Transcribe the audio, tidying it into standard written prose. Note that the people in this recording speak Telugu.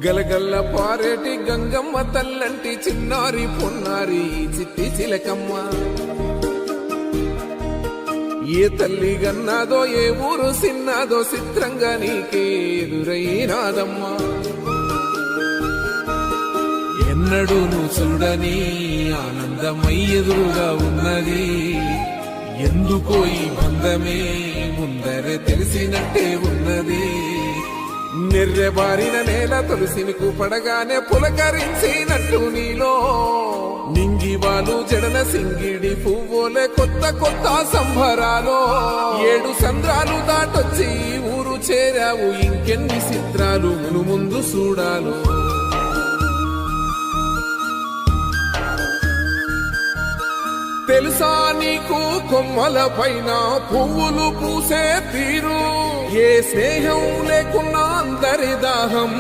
గలగల్ల పారేటి గంగమ్మ తల్లంటి చిన్నారి పొన్నారి చిట్టి చిలకమ్మ. ఏ తల్లి గన్నాదో ఏ ఊరు సిన్నాదో చిత్రంగా నీకే ఎదురైనాదమ్మా. ఎన్నడూ నువ్వు చూడని ఆనందమై ఎదురుగా ఉన్నది. ఎందుకో ఈ బంధమే ముందరే తెలిసినట్టే ఉన్నది. నిర్రెబారిన నేల తులసిని పడగానే పులకరించినట్టు నీలో నింగివాలు జడన సింగిడి పువ్వులే కొత్త కొత్త సంబరాలో. 7 సంద్రాలు దాటొచ్చి ఊరు చేరావు, ఇంకెన్ని చిత్రాలు మును ముందు చూడాలో. తెలుసా నీకు కొమ్మల పైన పువ్వులు పూసే తీరు. ఏ స్నేహం లేకున్నా అందరి దాహం